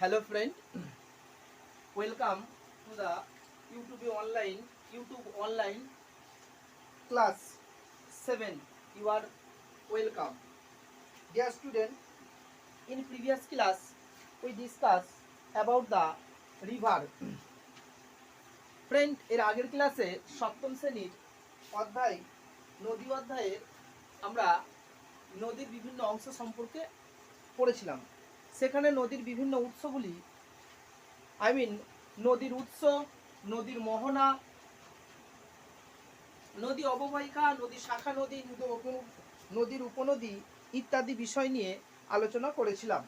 Hello friend, welcome to the YouTube online class 7. You are welcome. Dear student, in previous class we discussed about the river. Friend, এর আগের ক্লাসে সপ্তম শ্রেণীর অধ্যায় নদী অধ্যায়ে আমরা নদীর বিভিন্ন অংশ সম্পর্কে পড়েছিলাম। সেখানে নদীর বিভিন্ন উৎসগুলি নদীর উৎস, নদীর মোহনা, নদী অববাহিকা, নদীর শাখা নদী, নদীর উপনদী ইত্যাদি বিষয় নিয়ে আলোচনা করেছিলাম।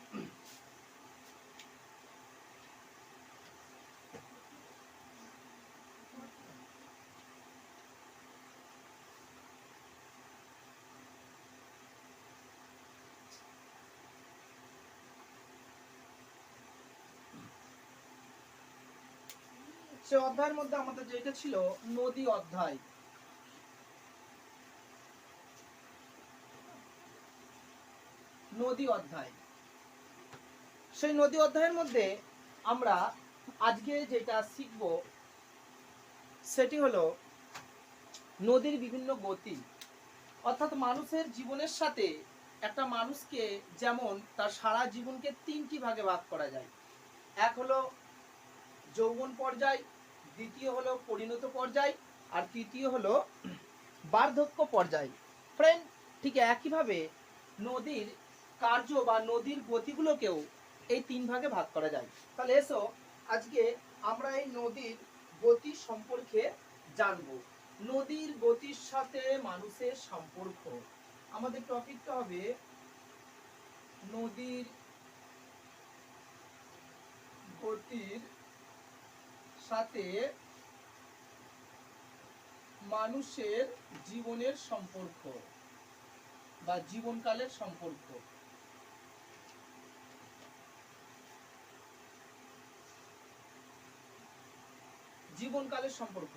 সে অধ্যায়ের মধ্যে আমাদের যেটা ছিল নদী অধ্যায়। নদী অধ্যায়, সেই নদী অধ্যায়ের মধ্যে আমরা আজকে যেটা শিখব সেটি হলো নদীর বিভিন্ন গতি। অর্থাৎ মানুষের জীবনের সাথে একটা মানুষকে যেমন তার সারা জীবনকে তিনটি ভাগে ভাগ করা যায়। এক হলো যৌবন পর্যায়, দ্বিতীয় হলো পরিণত পর্যায়, আর তৃতীয় হলো বার্ধক্য পর্যায়। ফ্রেন্ড, ঠিক একইভাবে নদীর কার্য বা নদীর গতিগুলোকেও এই তিন ভাগে ভাগ করা যায়। তাহলে এসো আজকে আমরা এই নদীর গতি সম্পর্কে জানব। নদীর গতির সাথে মানুষের সম্পর্ক। আমাদের টপিকটা হবে নদীর গতির সাথে মানুষের জীবনের সম্পর্ক বা জীবনকালের সম্পর্ক। জীবনকালের সম্পর্ক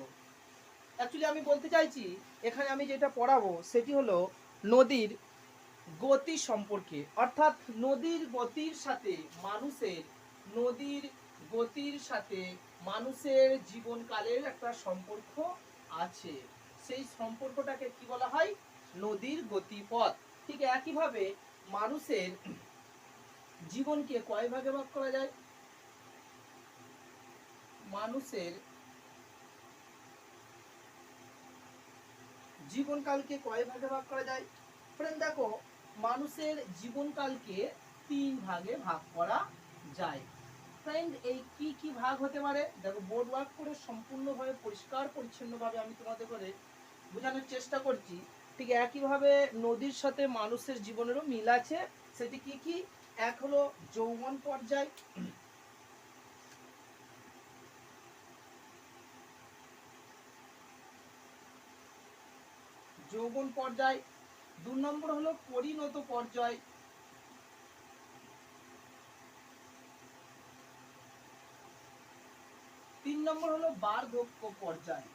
অ্যাকচুয়ালি আমি বলতে চাইছি, এখানে আমি যেটা পড়াবো সেটি হলো নদীর গতি সম্পর্কে। অর্থাৎ নদীর গতির সাথে মানুষের জীবনকালের একটা সম্পর্ক আছে। সেই সম্পর্কটাকে কি বলা হয়? নদীর গতিপথ। ঠিক একইভাবে মানুষের জীবনকে কয় ভাগে ভাগ করা যায়? মানুষের জীবনকালকে কয় ভাগে ভাগ করা যায়? ফ্রেন্ড দেখো, মানুষের জীবনকালকে তিন ভাগে ভাগ করা যায়। ফ্রেন্ড, এই কি কি ভাগ হতে পারে? দেখো, বোর্ড ওয়ার্ক করে সম্পূর্ণভাবে পরিষ্কার পরিচ্ছন্নভাবে আমি তোমাদের করে বোঝানোর চেষ্টা করছি। ঠিক একইভাবে নদীর সাথে মানুষের জীবনেরও মিল আছে। সেটি কি কি? এক হলো যৌবন পর্যায়, দুই নম্বর হলো পরিণত পর্যায়, তিন নম্বর হলো বার্ধক্য পর্যায়।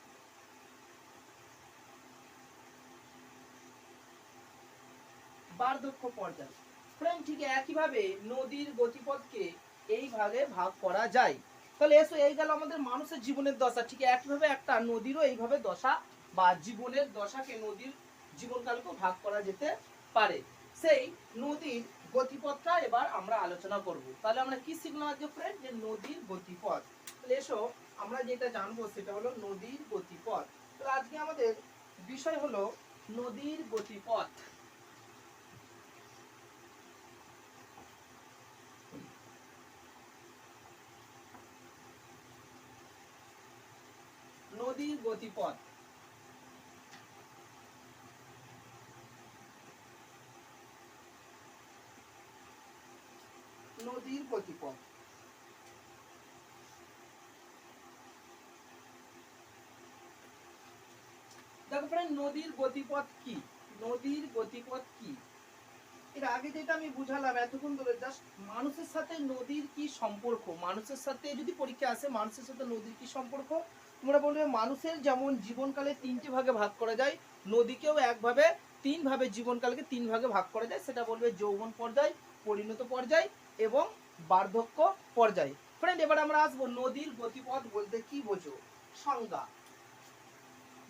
ফ্রেন্ড, ঠিক একইভাবে নদীর গতিপথকে এই ভাগে ভাগ করা যায়। তাহলে এসো, এই গেল আমাদের মানুষের জীবনের দশা। ঠিক একইভাবে একটা নদীরও এইভাবে দশা বা জীবনের দশাকে, নদীর জীবনকালকেও ভাগ করা যেতে পারে। সেই নদীর গতিপথটা এবার আমরা আলোচনা করব। তাহলে আমরা কি শিখলাম আজকে ফ্রেন্ড? যে নদীর গতিপথ। তাহলে এসো আমরা যেটা জানবো সেটা হলো নদীর গতিপথ। তাহলে আজকে আমাদের বিষয় হলো নদীর গতিপথ। নদীর গতিপথ। নদীর গতিপথ দেখো ফ্রেন্ড, নদীর গতিপথ কি? এর আগে যেটা আমি বুঝালাম এতক্ষণ ধরে, জাস্ট মানুষের সাথে নদীর কি সম্পর্ক। মানুষের সাথে যদি পরীক্ষা আসে মানুষের সাথে নদীর কি সম্পর্ক, তোমরা বলবে মানুষের যেমন জীবনকালে তিনটি ভাগে ভাগ করা যায়, নদীকেও একভাবে তিন ভাবে জীবনকালকে তিন ভাগে ভাগ করা যায়। সেটা বলবে যৌবন পর্যায়, পরিণত পর্যায় এবং বার্ধক্য পর্যায়। ফ্রেন্ড, এবার আমরা আসবো নদীর গতিপথ বলতে কি বোঝো, সংজ্ঞা।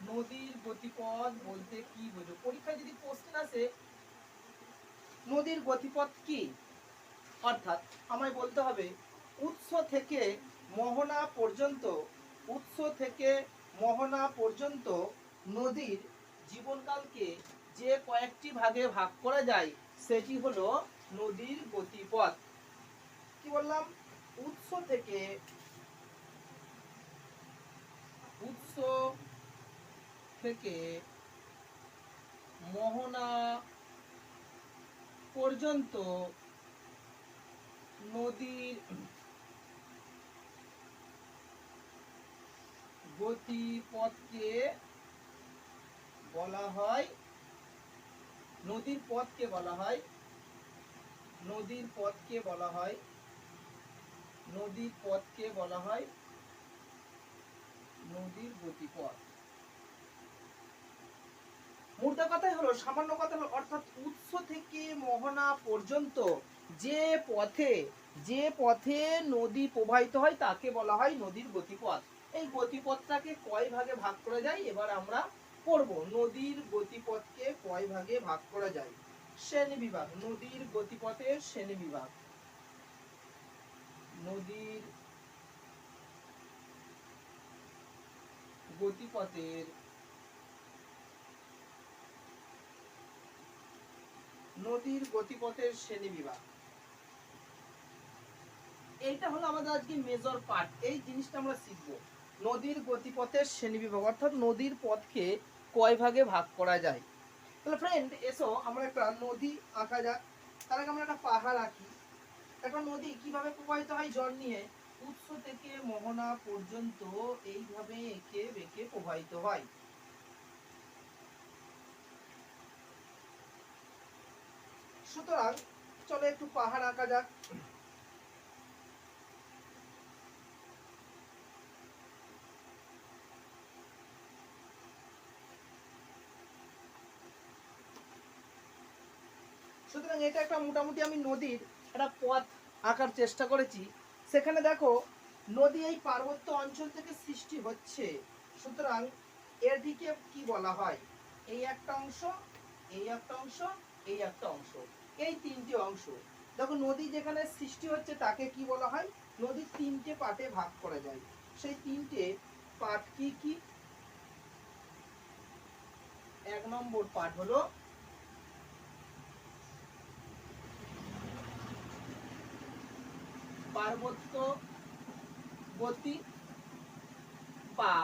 নদীর গতিপথ বলতে কি বোঝো, পরীক্ষায় যদি কোশ্চেন আসে নদীর গতিপথ কি, অর্থাৎ আমায় বলতে হবে উৎস থেকে মোহনা পর্যন্ত, উৎস থেকে মোহনা পর্যন্ত নদীর জীবনকালকে যে কয়েকটি ভাগে ভাগ করা যায় সেটি হলো নদীর গতিপথ। কি বললাম, উৎস থেকে, উৎস থেকে মোহনা পর্যন্ত নদীর গতিপথকে বলা হয়, নদীর পথকে বলা হয়, নদীর পথকে বলা হয়, নদীর পথকে বলা হয় নদীর গতিপথ। মোদ্দা কথাই হলো, সামান্য কথা হলো, অর্থাৎ উৎস থেকে মোহনা পর্যন্ত যে পথে নদী প্রবাহিত হয় তাকে বলা হয় নদীর গতিপথ। এই গতিপথটাকে কয় ভাগে ভাগ করা যায় এবার আমরা পড়ব। নদীর গতিপথকে কয় ভাগে ভাগ করা যায়, শ্রেণী বিভাগ, নদীর গতিপথের শ্রেণী বিভাগ। নদীর গতিপথের নদীর গতিপথের শ্রেণী বিভাগ, এইটা হলো আমাদের আজকে মেজর পার্ট। এই জিনিসটা আমরা শিখব, নদীর গতিপথের শ্রেণী বিভাগ, অর্থাৎ নদীর পথকে কয় ভাগে ভাগ করা যায়। তাহলে ফ্রেন্ড এসো আমরা একটা নদী আঁকা যাক। তার আগে আমরা একটা পাহাড় আঁকি। একটা নদী কিভাবে প্রবাহিত হয় জল নিয়ে, উৎস থেকে মোহনা পর্যন্ত এইভাবে এঁকে বেঁকে প্রবাহিত হয়। সুতরাং চলো একটু পাহাড় আঁকা যাক। সুতরাং এটা একটা মোটামুটি আমি নদীর একটা পথ আঁকার চেষ্টা করেছি। সেখানে দেখো নদী এই পার্বত্য অঞ্চল থেকে সৃষ্টি হচ্ছে, সুতরাং এটিকে কি বলা হয়, এই একটা অংশ, এই একটা অংশ, এই একটা অংশ, এই তিনটি অংশ। দেখো নদী যেখানে সৃষ্টি হচ্ছে তাকে কি বলা হয়, নদীর তিনটে পার্টে ভাগ করা যায়। সেই তিনটে পার্ট কি কি, এক নম্বর পার্ট হলো পার্বত্য গতি বা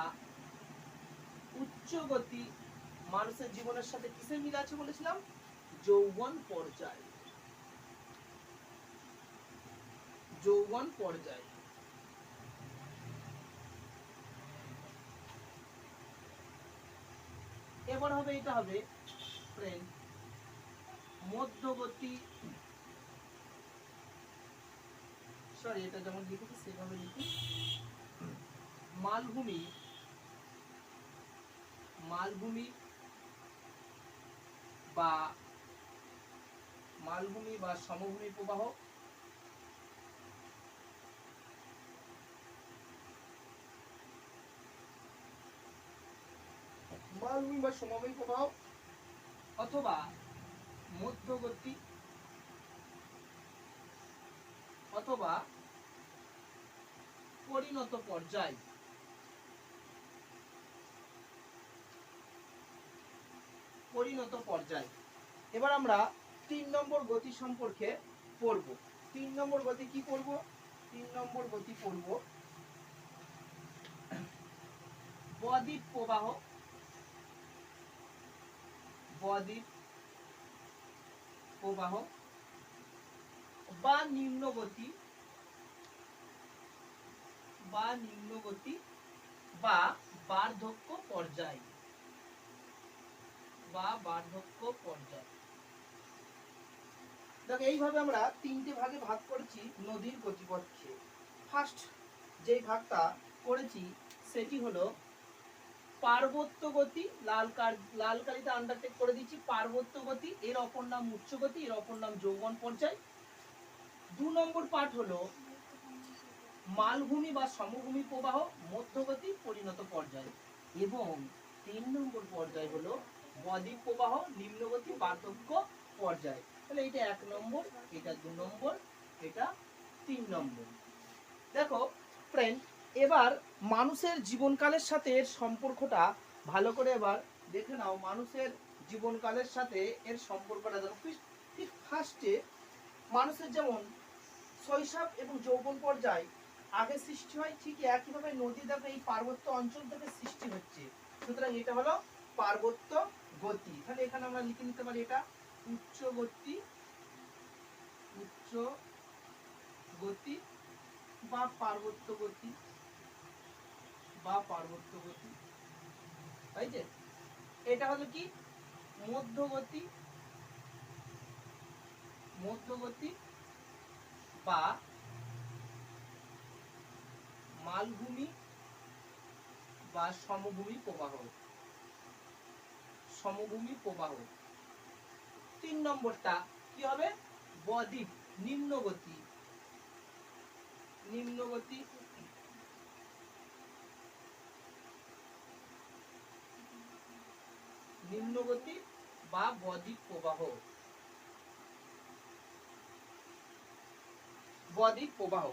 উচ্চ গতি। মানুষের জীবনের সাথে কিসের মিল আছে বলেছিলাম, যৌবন পর্যায়, যৌবন পর্যায়। এবার হবে, এটা হবে ফ্রেন্ড মধ্যবর্তী, সরি এটা যেমন লিখেছি সেভাবে লিখি, মালভূমি, মালভূমি বা মালভূমি বা সমভূমি প্রবাহ, মালভূমি বা সমভূমি প্রবাহ, অথবা মধ্যবর্তী, অথবা পরিণত পর্যায়। পরিণত পর্যায়। এবার আমরা 3 নম্বর গতি সম্পর্কে পড়ব। 3 নম্বর গতি কি পড়ব, 3 নম্বর গতি পড়ব বদ্বীপ প্রবাহ, বদ্বীপ প্রবাহ বা নিম্নগতি, বা নিম্নগতি বা বার্ধক্য পর্যায়, বা বার্ধক্য পর্যায়। দেখো এইভাবে আমরা তিনটে ভাগে ভাগ করেছি নদীর গতিপথকে। ফার্স্ট যে ভাগটা করেছি সেটি হলো পার্বত্য গতি, লাল কালিতে আন্ডারটেক করে দিচ্ছি, পার্বত্য গতি, এর অপর নাম উচ্চ গতি, এর অপর নাম যৌবন পর্যায়। 2 নম্বর পার্ট হলো মালভূমি বা সমভূমি প্রবাহ, মধ্যগতি, পরিণত পর্যায়। এবং 3 নম্বর পর্যায় হলো বদ্বীপ প্রবাহ, নিম্নগতি, বার্ধক্য পর্যায়। তাহলে এটা 1 নম্বর, এটা 2 নম্বর, এটা 3 নম্বর। দেখো ফ্রেন্ড, এবার মানুষের জীবনকালের সাথে এর সম্পর্কটা ভালো করে এবার দেখে নাও। মানুষের জীবনকালের সাথে এর সম্পর্কটা দেখো। ঠিক ফার্স্টে মানুষের যেমন শৈশব এবং যৌবন পর্যায় আগে সৃষ্টি হয়, ঠিক একইভাবে নদী দেখো এই পার্বত্য অঞ্চল থেকে সৃষ্টি হচ্ছে। সুতরাং এটা হলো পার্বত্য গতি। তাহলে এখানে আমরা লিখে নিতে পারি এটা উচ্চ গতি, উচ্চ গতি বা পার্বত্য গতি, বা পার্বত্য গতি। তাই যে এটা হলো কি মধ্যগতি, মধ্যগতি বা মালভূমি বা সমভূমি প্রবাহ, সমভূমি প্রবাহ। 3 নম্বরটা কি হবে বদ্বীপ, নিম্নগতি, নিম্নগতি, নিম্নগতি বা বদ্বীপ প্রবাহ, বদ্বীপ প্রবাহ।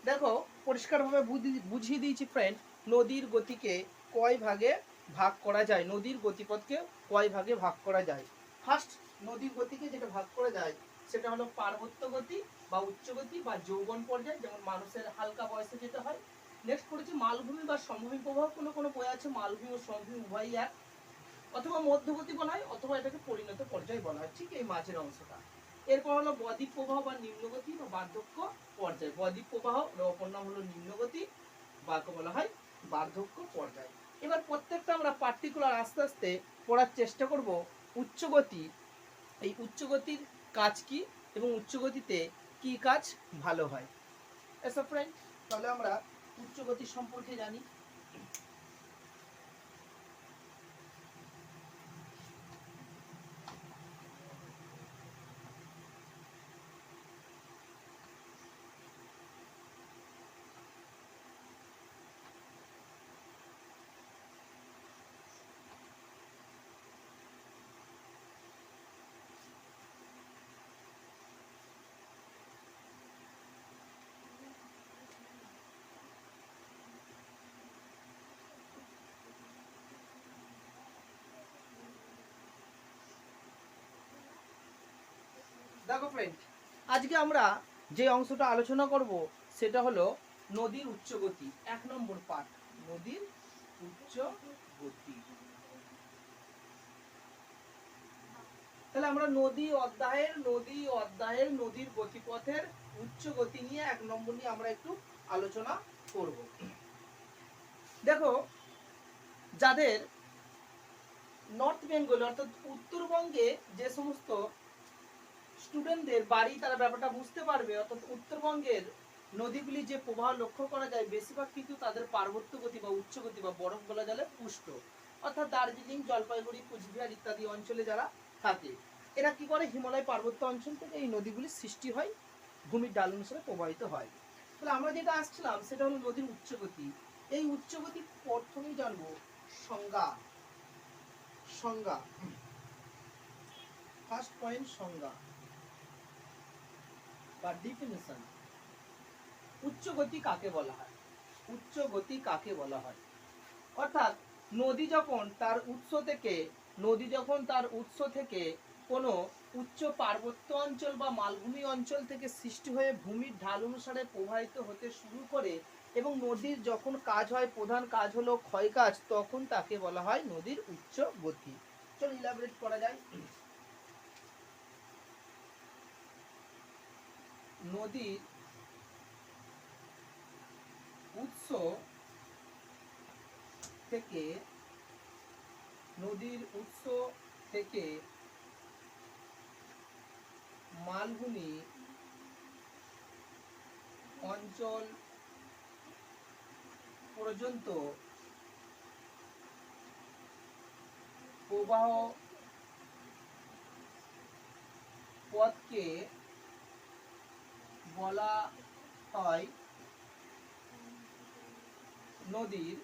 দেখো পরিষ্কারভাবে বুঝিয়ে দিয়েছি ফ্রেন্ড, নদীর গতিকে কয় ভাগে ভাগ করা যায়, নদীর গতিপথকে কয় ভাগে ভাগ করা যায়। ফার্স্ট নদীর গতিকে যেটা ভাগ করা যায় সেটা হলো পার্বত্য গতি বা উচ্চ গতি বা যৌবন পর্যায়, যেমন মানুষের হালকা বয়সে যেতে হয়। নেক্সট করেছি মালভূমি বা সমভূমি প্রবাহ। কোনো কোনো বই আছে মালভূমি ও সমভূমি উভয়ই এক, অথবা মধ্যগতি বলা হয়, অথবা এটাকে পরিণত পর্যায় বলা হয়, ঠিক এই মাঝের অংশটা। এরপর হলো বদ্বীপ প্রবাহ বা নিম্নগতি বা বার্ধক্য পর্যায়। বদ্বীপ প্রবাহ অপর নাম হলো নিম্নগতি, বাকে বলা হয় বার্ধক্য পর্যায়। এবার প্রত্যেকটা আমরা পার্টিকুলার আস্তে আস্তে পড়ার চেষ্টা করব। উচ্চগতি, এই উচ্চগতির কাজ কি এবং উচ্চগতিতে কি কাজ ভালো হয়। এসব ফ্রেন্ড, তাহলে আমরা উচ্চগতি সম্পর্কে জানি। দেখো ফ্রেন্ড, আজকে আমরা যে অংশটা আলোচনা করব সেটা হলো নদীর উচ্চগতি, 1 নম্বর পাঠ, নদীর উচ্চগতি। তাহলে আমরা নদীর গতিপথের উচ্চগতি নিয়ে 1 নম্বর নিয়ে আমরা একটু আলোচনা করব। দেখো যাদের নর্থ বেঙ্গল অর্থাৎ উত্তরবঙ্গে যে সমস্ত স্টুডেন্টদের বাড়ি, তারা ব্যাপারটা বুঝতে পারবে। অর্থাৎ উত্তরবঙ্গের নদীগুলি যে প্রবাহ লক্ষ্য করা যায় বেশিরভাগ কিন্তু তাদের পার্বত্য গতি বা উচ্চগতি বা বরফ গলা জলে পুষ্ট। অর্থাৎ দার্জিলিং, জলপাইগুড়ি, কুচবিহার ইত্যাদি অঞ্চলে যারা থাকে, এরা কি করে হিমালয় পার্বত্য অঞ্চল থেকে এই নদীগুলির সৃষ্টি হয়, ভূমির ঢাল অনুসারে প্রবাহিত হয়। তাহলে আমরা যেটা আসছিলাম সেটা হলো নদীর উচ্চগতি। এই উচ্চগতি প্রথমেই জানবো সংজ্ঞা, সংজ্ঞা ফার্স্ট পয়েন্ট সংজ্ঞা বা ডিফিনিশন। উচ্চগতি কাকে বলা হয়? উচ্চগতি কাকে বলা হয়? অর্থাৎ নদী যখন তার উৎস থেকে কোনো উচ্চ পার্বত্য অঞ্চল বা মালভূমি অঞ্চল থেকে সৃষ্টি হয়ে ভূমির ঢাল অনুসারে প্রবাহিত হতে শুরু করে এবং নদীর যখন কাজ হয়, প্রধান কাজ হলো ক্ষয় কাজ, তখন তাকে বলা হয় নদীর উচ্চ গতি। চলো ইলাবোরেট করা যায়। নদীর উৎস থেকে মালভূমি অঞ্চল পর্যন্ত প্রবাহ পথকে বলা হয় নদীর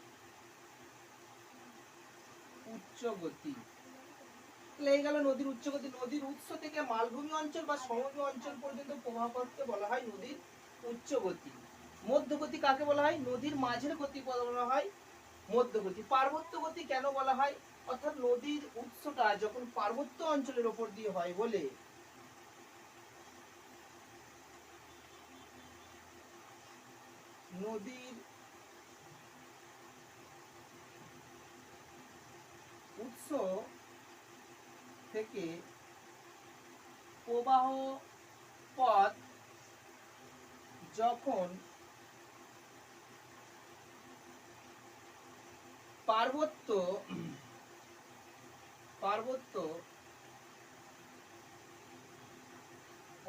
উচ্চ গতি। এই গেল নদীর উচ্চ গতি। নদীর উৎস থেকে মালভূমি অঞ্চল বা সমভূমি অঞ্চল পর্যন্ত প্রবাহপথকে বলা হয় নদীর উচ্চ গতি। মধ্যগতি কাকে বলা হয়? নদীর মাঝের গতি বলা হয় মধ্যগতি। পার্বত্য গতি কেন বলা হয়? অর্থাৎ নদীর উৎসটা যখন পার্বত্য অঞ্চলের উপর দিয়ে হয় বলে নদীর উৎস থেকে প্রবাহ পথ যখন পার্বত্য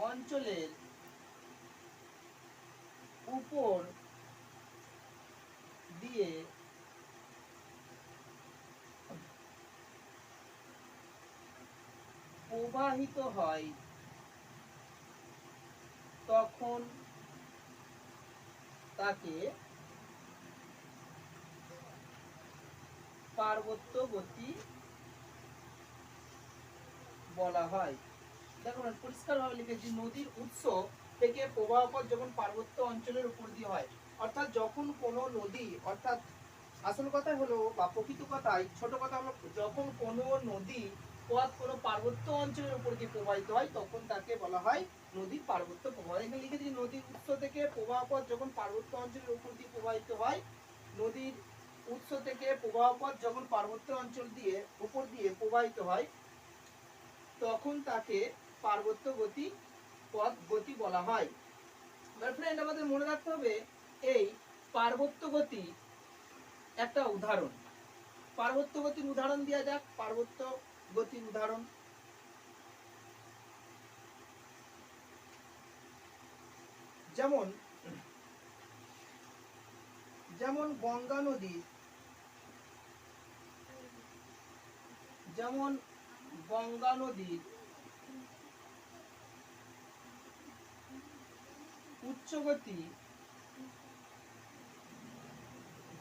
অঞ্চলের উপর দিয়ে প্রবাহিত হয় তখন তাকে পার্বত্য গতি বলা হয়। দেখো পরিষ্কার ভাবে লিখেছি, নদীর উৎস থেকে প্রবাহ পথ যখন পার্বত্য অঞ্চলের উপর দিয়ে হয়, অর্থাৎ যখন কোনো নদী, অর্থাৎ আসল কথা হলো বা প্রকৃত কথায় ছোট কথা হলো, যখন কোনো নদী পথ কোনো পার্বত্য অঞ্চলের উপর দিয়ে প্রবাহিত হয় তখন তাকে বলা হয় নদীর পার্বত্য প্রবাহ। এখানে লিখে দিচ্ছি, নদীর উৎস থেকে প্রবাহ পথ যখন পার্বত্য অঞ্চলের উপর দিয়ে প্রবাহিত হয়, নদীর উৎস থেকে প্রবাহ পথ যখন পার্বত্য অঞ্চল দিয়ে উপর দিয়ে প্রবাহিত হয় তখন তাকে পার্বত্য গতি পথ গতি বলা হয়। ফ্রেন্ড আমাদের মনে রাখতে হবে এই পার্বত্য গতি একটা উদাহরণ। পার্বত্য গতির উদাহরণ দেওয়া যাক। পার্বত্য গতির উদাহরণ যেমন যেমন গঙ্গা নদী, যেমন গঙ্গা নদীর উচ্চ গতি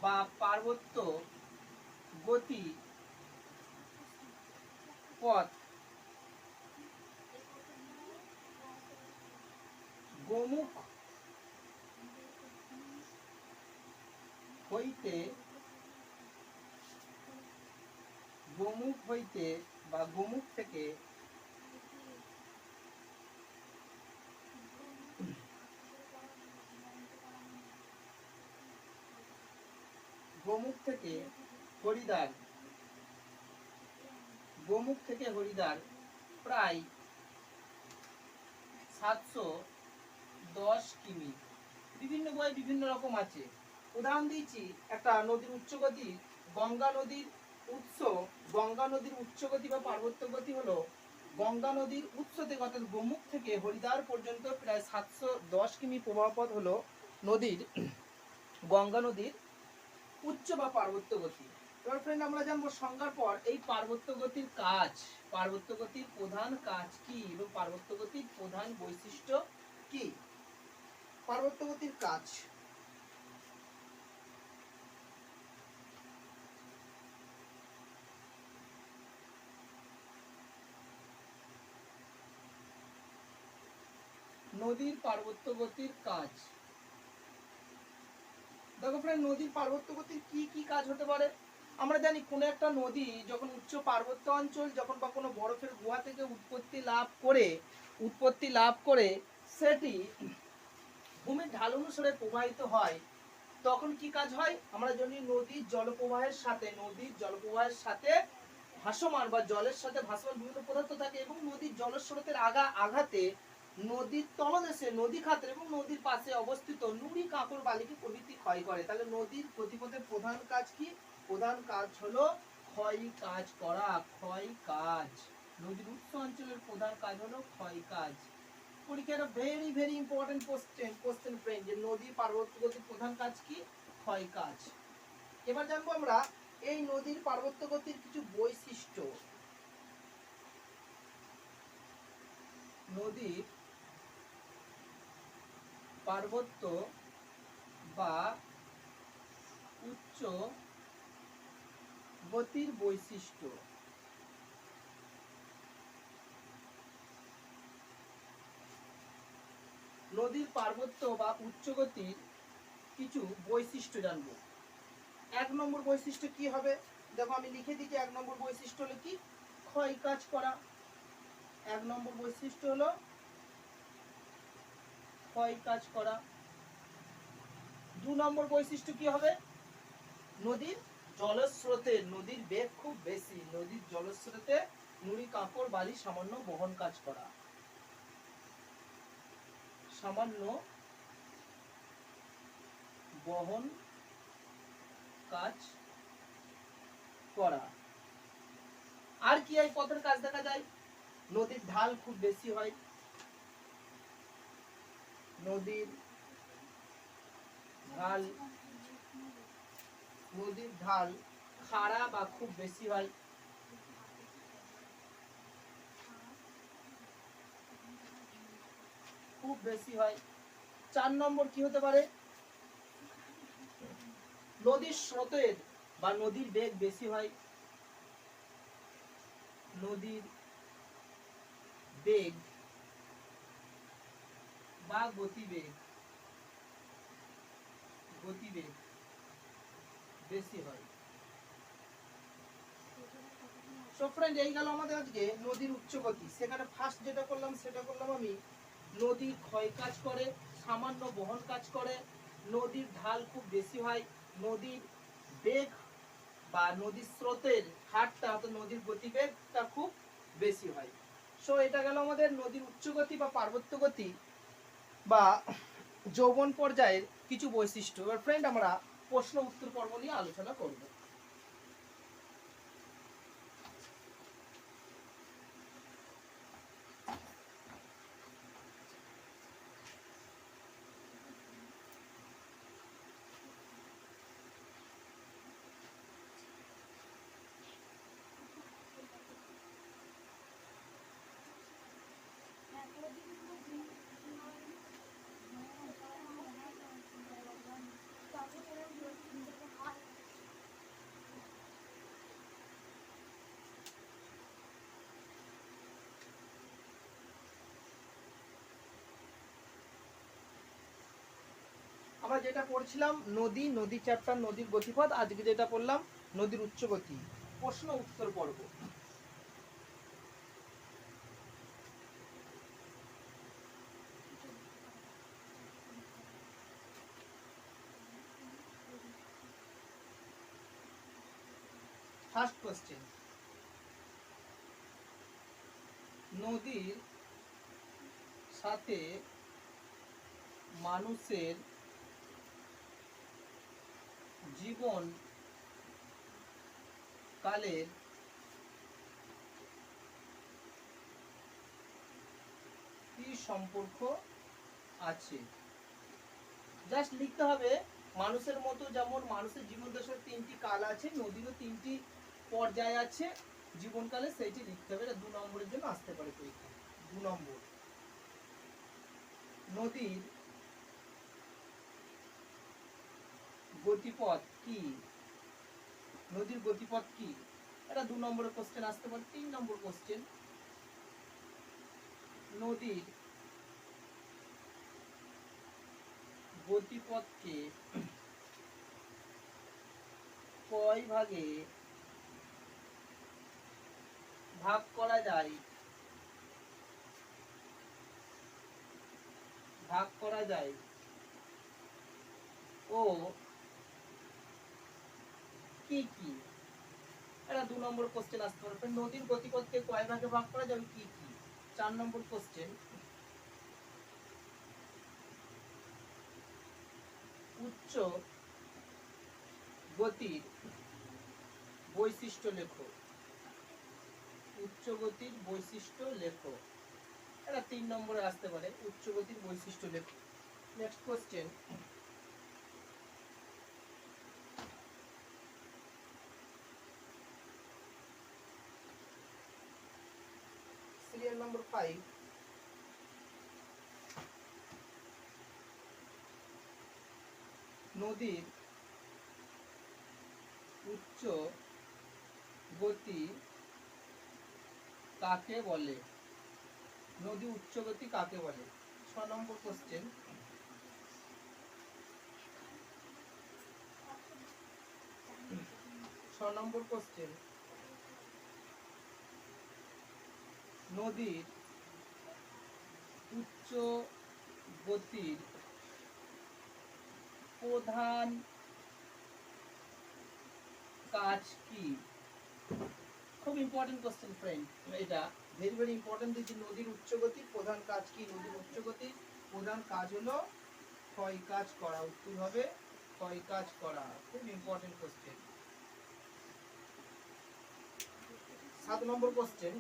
বা পার্বত্য গতি পথ গোমুখ হইতে বা গোমুখ থেকে হরিদ্বার, গোমুখ থেকে হরিদ্বার প্রায় 710 কিমি। বিভিন্ন বই বিভিন্ন রকম আছে। উদাহরণ দিয়েছি একটা নদীর উচ্চগতি, গঙ্গা নদীর উৎস, গঙ্গা নদীর উচ্চগতি বা পার্বত্য গতি হলো গঙ্গা নদীর উৎস থেকে অর্থাৎ গোমুখ থেকে হরিদ্বার পর্যন্ত প্রায় 710 কিমি প্রবাহপথ হলো নদীর গঙ্গা নদীর উচ্চ বা পার্বত্য গতি। এবার ফ্রেন্ড আমরা জানবো সংজ্ঞার পর এই পার্বত্য গতির কাজ, পার্বত্য গতির প্রধান কাজ কি এবং পার্বত্য গতির প্রধান বৈশিষ্ট্য কি। পার্বত্য গতির কাজ, নদীর পার্বত্য গতির কাজ। দেখো ফ্রেন্ড, নদীর পার্বত্য গতির কি কি কাজ হতে পারে। আমরা জানি কোন একটা নদী যখন উচ্চ পার্বত্য অঞ্চল যখন বা কোনো বরফের গুহা থেকে উৎপত্তি লাভ করে সেটি ভূমির ঢাল অনুসারে প্রবাহিত হয় তখন কি কাজ হয়। আমরা জানি নদীর জলপ্রবাহের সাথে ভাসমান বা জলের সাথে ভাসমান বিভিন্ন পদার্থ থাকে এবং নদীর জলস্রোতের আঘাতে নদীর তলদেশে নদী খাতের এবং নদীর পাশে অবস্থিত নুড়ি কাঁকড় বালিকে প্রভৃতি ক্ষয় করে। তাহলে নদীর গতিপথের প্রধান কাজ কি? প্রধান কাজ হলো ক্ষয় কাজ করা। ক্ষয় কাজ, নদীর উৎস অঞ্চলের প্রধান কাজ হলো ক্ষয় কাজ। পরীক্ষার very very important question friend, যে নদী পার্বত্য গতির প্রধান কাজ কি? ক্ষয় কাজ। এবার জানবো আমরা এই নদীর পার্বত্য গতির কিছু বৈশিষ্ট্য। নদীর পার্বত্য বা উচ্চ গতির বৈশিষ্ট্য। নদীর পার্বত্য বা উচ্চ গতির কিছু বৈশিষ্ট্য জানবো। 1 নম্বর বৈশিষ্ট্য কি হবে? দেখো আমি লিখে দিচ্ছি, 1 নম্বর বৈশিষ্ট্য হলো কি? ক্ষয় কাজ করা। 1 নম্বর বৈশিষ্ট্য হলো ক্ষয় কাজ করা। 2 নম্বর বৈশিষ্ট্য কি হবে? নদীর জলস্রোতে নদীর বেগ খুব বেশি। নদীর জলস্রোতে নুড়ি কাঁকড় বালি সামান্য বহন কাজ করা। সামান্য বহন কাজ করা। আর কি এই পথের কাজ দেখা যায়? নদীর ঢাল খুব বেশি হয়। নদীর ঢাল খাড়া বা খুব বেশি হয়। খুব বেশি হয়। 4 নম্বর কি হতে পারে? নদীর স্রোতের বা নদীর বেগ বেশি হয়। নদীর বেগ বা গতিবেগ বেশি হয়। সো ফ্রেন্ড, এই গেল আমাদের আজকে নদীর উচ্চ গতি। সেখানে ফার্স্ট যেটা করলাম সেটা করলাম আমি নদীর ক্ষয় কাজ করে, সামান্য বহন কাজ করে, নদীর ঢাল খুব বেশি হয়, নদীর বেগ বা নদীর স্রোতের হারটা অর্থাৎ নদীর গতিবেগটা খুব বেশি হয়। সো এটা গেল আমাদের নদীর উচ্চ গতি বা পার্বত্য গতি বা যৌবন পর্যায়ের কিছু বৈশিষ্ট্য। এবার ফ্রেন্ড আমরা প্রশ্ন উত্তর পর্ব নিয়ে আলোচনা করব। আমরা যেটা পড়ছিলাম নদী চ্যাপ্টার নদীর গতিপথ, আজকে যেটা পড়লাম নদীর উচ্চ গতি। প্রশ্ন উত্তর পর্ব। ফার্স্ট কোশ্চেন, নদীর সাথে মানুষের জীবন কালের কি সম্পর্ক আছে? জাস্ট লিখতে হবে মানুষের মতো যেমন মানুষের জীবন দশার 3টি কাল আছে, নদীরও 3টি পর্যায় আছে জীবনকালে, সেইটি লিখতে হবে। এটা 2 নম্বরের জন্য আসতে পারে পরীক্ষা। 2 নম্বর, নদীর গতিপথ কি? নদীর গতিপথ কি? এটা 2 নম্বরের কোশ্চেন আসতে পারে। 3 নম্বর কোশ্চেন, নদীর গতিপথকে কয় ভাগে ভাগ করা যায়? ও কি কি? এটা 2 নম্বর কোশ্চেন আসতে পারে। নদীর গতিপথকে কয় ভাগে ভাগ করা যাবে, কি কি? 4 নম্বর কোশ্চেন, উচ্চ গতির বৈশিষ্ট্য লেখো। উচ্চ গতির বৈশিষ্ট্য লেখো। এটা 3 নম্বরে আসতে পারে, উচ্চ গতির বৈশিষ্ট্য লেখো। নেক্সট কোশ্চেন, সিরিয়াল নম্বর 5, নদীর উচ্চ গতি কাকে বলে? নদী উচ্চ গতি কাকে বলে? 6 নম্বর কোশ্চেন। নদীর উচ্চ গতির প্রধান কাজ কি? খুব ইম্পর্টেন্ট কোশ্চেন ফ্রেন্ড, এটা ভেরি ভেরি ইম্পর্টেন্ট। যে নদীর উচ্চ গতির প্রধান কাজ কি? নদীর উচ্চ গতির প্রধান কাজ হলো ক্ষয় কাজ করা। উত্তর হবে ক্ষয় কাজ করা। খুব ইম্পর্টেন্ট কোশ্চেন। 7 নম্বর কোশ্চেন।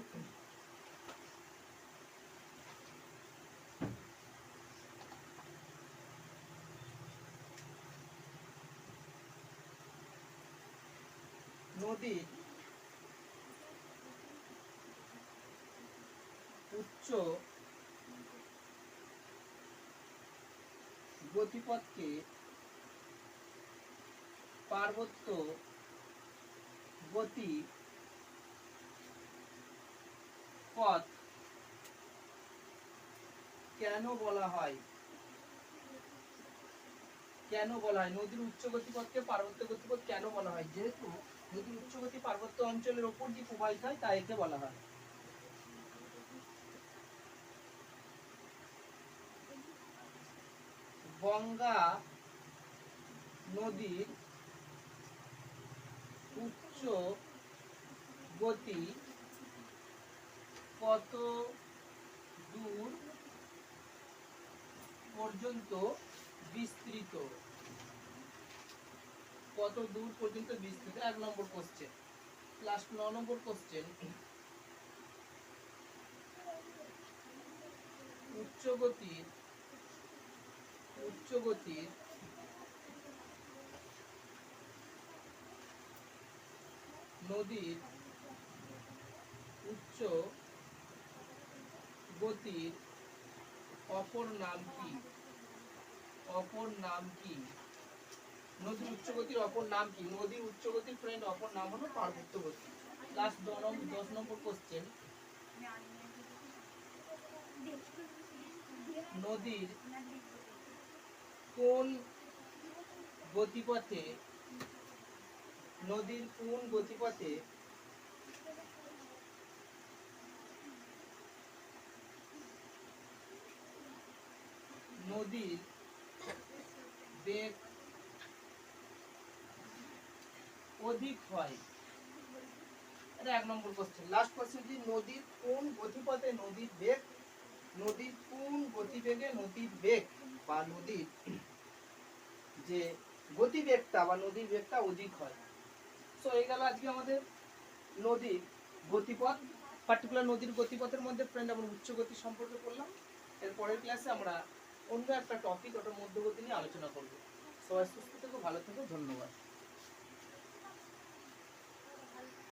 নদীর উচ্চ গতিপথকে পার্বত্য গতি পথ কেন বলা হয়? কেন বলা হয় নদীর উচ্চ গতিপথকে পার্বত্য গতিপথ কেন বলা হয়? যেহেতু নদীর উচ্চ গতি পার্বত্য অঞ্চলের উপর দিয়ে প্রবাহিত হয়, তাই একে বলা হয়। গঙ্গা নদীর উচ্চ গতি কত দূর পর্যন্ত বিস্তৃত? কত দূর পর্যন্ত বিস্তৃত? 1 নম্বর কোশ্চেন। লাস্ট 9 নম্বর কোশ্চেন। উচ্চ গতির নদীর উচ্চ গতির অপর নাম কি? অপর নাম কি? নদীর উচ্চ গতির অপর নাম কি? নদীর উচ্চ গতির ফ্রেন্ড অপর নাম হলো পার্বত্য গতি। লাস্ট 10 নম্বর কোশ্চেন। নদীর কোন গতিপথে নদীর বেগ অধিক হয়? এটা 1 নম্বর কোশ্চেন। লাস্ট কোশ্চেন, যে নদীর কোন গতিপথে নদীর কোন গতিবেগে নদীর বেগ বা নদীর যে গতিবেগটা বা নদীর বেগটা অধিক হয়। সো এই গেল আজকে আমাদের নদীর গতিপথ, পার্টিকুলার নদীর গতিপথের মধ্যে ফ্রেন্ড আমরা উচ্চ গতি সম্পর্কে পড়লাম। এর পরের ক্লাসে আমরা অন্য একটা টপিক, ওটার মধ্যগতি নিয়ে আলোচনা করব। সবাই সুস্থ থেকো, ভালো থেকো, ধন্যবাদ।